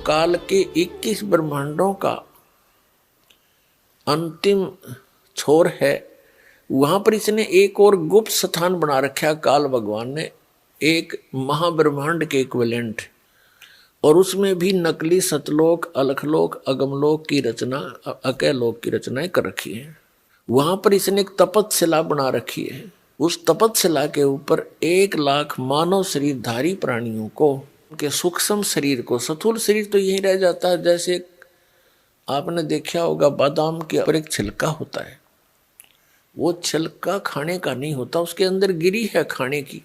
काल के 21 ब्रह्मांडों का अंतिम छोर है, वहां पर इसने एक और गुप्त स्थान बना रखा काल भगवान ने, एक महाब्रह्मांड के इक्विवेलेंट, और उसमें भी नकली सतलोक, अलखलोक, अगमलोक की रचना, अकैलोक की रचनाएं कर रखी है। वहां पर इसने एक तपतशिला बना रखी है। उस तपतशिला के ऊपर 1 लाख मानव शरीरधारी प्राणियों को, उनके सूक्ष्म शरीर को, स्थूल शरीर तो यही रह जाता है। जैसे आपने देखा होगा बादाम के ऊपर एक छिलका होता है, वो छिलका खाने का नहीं होता, उसके अंदर गिरी है खाने की।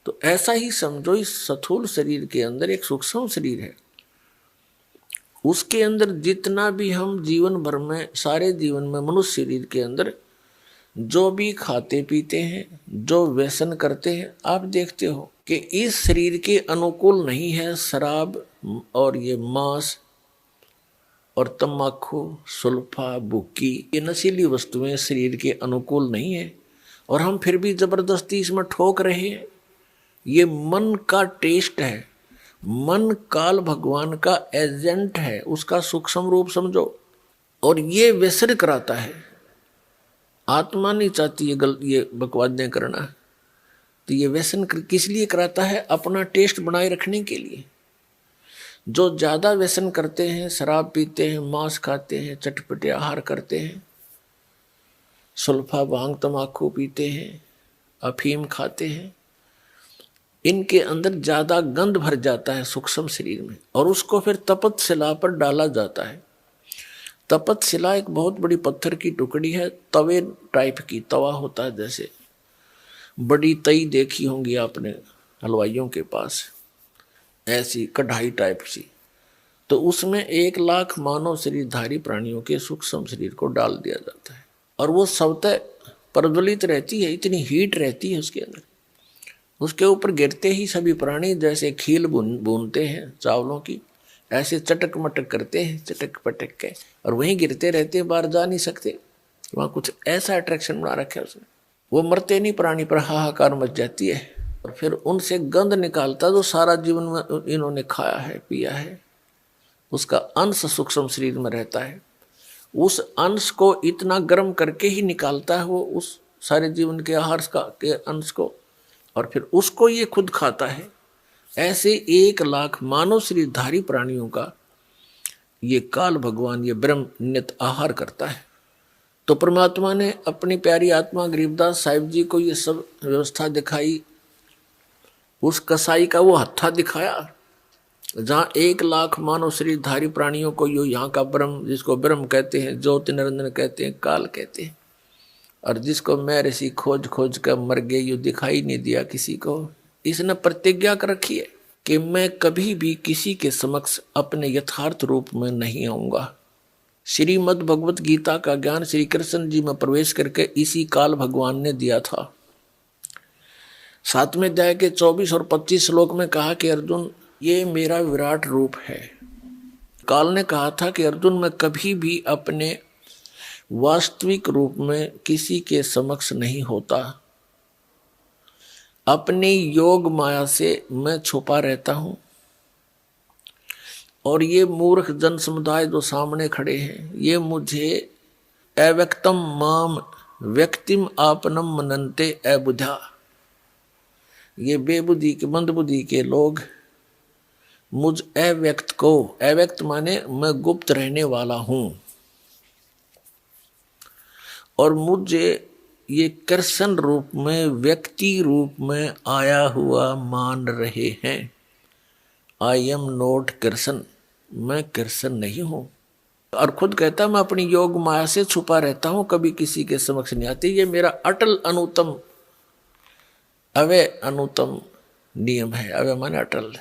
तो ऐसा ही समझो, इस स्थूल शरीर के अंदर एक सूक्ष्म शरीर है। उसके अंदर जितना भी हम जीवन भर में, सारे जीवन में मनुष्य शरीर के अंदर जो भी खाते पीते हैं, जो व्यसन करते हैं, आप देखते हो कि इस शरीर के अनुकूल नहीं है। शराब और ये मांस और तम्बाकू, सुल्फा, बुक्की, ये नशीली वस्तुएं शरीर के अनुकूल नहीं है, और हम फिर भी जबरदस्ती इसमें ठोक रहे हैं। ये मन का टेस्ट है। मन काल भगवान का एजेंट है, उसका सूक्ष्म रूप समझो, और ये व्यसन कराता है। आत्मा नहीं चाहती ये बकवादें करना, तो ये व्यसन किस लिए कराता है? अपना टेस्ट बनाए रखने के लिए। जो ज्यादा व्यसन करते हैं, शराब पीते हैं, मांस खाते हैं, चटपटे आहार करते हैं, सुल्फा, भांग, तम्बाकू पीते हैं, अफीम खाते हैं, इनके अंदर ज्यादा गंध भर जाता है सूक्ष्म शरीर में, और उसको फिर तपतशिला पर डाला जाता है। तपतशिला एक बहुत बड़ी पत्थर की टुकड़ी है, तवे टाइप की, तवा होता है जैसे, बड़ी तई देखी होंगी आपने हलवाइयों के पास, ऐसी कढ़ाई टाइप सी। तो उसमें 1 लाख मानव शरीरधारी प्राणियों के सूक्ष्म शरीर को डाल दिया जाता है, और वो स्वतः प्रज्वलित रहती है, इतनी हीट रहती है उसके अंदर। उसके ऊपर गिरते ही सभी प्राणी जैसे खील भूनते हैं चावलों की, ऐसे चटक मटक करते हैं, चटक पटक के, और वहीं गिरते रहते हैं, बाहर जा नहीं सकते। वहाँ कुछ ऐसा अट्रैक्शन बना रखा है उसने। वो मरते नहीं प्राणी, पर हाहाकार मच जाती है, और फिर उनसे गंध निकालता जो सारा जीवन में इन्होंने खाया है, पिया है, उसका अंश सूक्ष्म शरीर में रहता है। उस अंश को इतना गर्म करके ही निकालता है वो, उस सारे जीवन के आहार के अंश को, और फिर उसको ये खुद खाता है। ऐसे 1 लाख मानव शरीरधारी प्राणियों का ये काल भगवान, ये ब्रह्म नित आहार करता है। तो परमात्मा ने अपनी प्यारी आत्मा गरीबदास साहिब जी को ये सब व्यवस्था दिखाई। उस कसाई का वो हत्था दिखाया, जहाँ 1 लाख मानव शरीरधारी प्राणियों को यो यहाँ का ब्रह्म, जिसको ब्रह्म कहते हैं, ज्योति निरंजन कहते हैं, काल कहते हैं, और जिसको मैं ऋषि खोज खोज कर मर गए, यो दिखाई नहीं दिया किसी को। इसने प्रतिज्ञा कर रखी है कि मैं कभी भी किसी के समक्ष अपने यथार्थ रूप में नहीं आऊंगा। श्रीमद् भगवत गीता का ज्ञान श्री कृष्ण जी में प्रवेश करके इसी काल भगवान ने दिया था। 7वें अध्याय के 24 और 25 श्लोक में कहा कि अर्जुन, ये मेरा विराट रूप है। काल ने कहा था कि अर्जुन, मैं कभी भी अपने वास्तविक रूप में किसी के समक्ष नहीं होता, अपनी योग माया से मैं छुपा रहता हूं। और ये मूर्ख जन समुदाय जो सामने खड़े हैं, ये मुझे अव्यक्तम माम व्यक्तिम आपनम मनन्ते अबुधा, ये बेबुद्धि के, मंदबुद्धि के लोग मुझ अव्यक्त को, अव्यक्त माने मैं गुप्त रहने वाला हूं, और मुझे ये कृष्ण रूप में, व्यक्ति रूप में आया हुआ मान रहे हैं। आई एम नॉट कृष्ण, मैं कृष्ण नहीं हूं। और खुद कहता मैं अपनी योग माया से छुपा रहता हूं, कभी किसी के समक्ष नहीं आती। ये मेरा अटल अनुतम, अवय अनुतम नियम है। अवय माने अटल।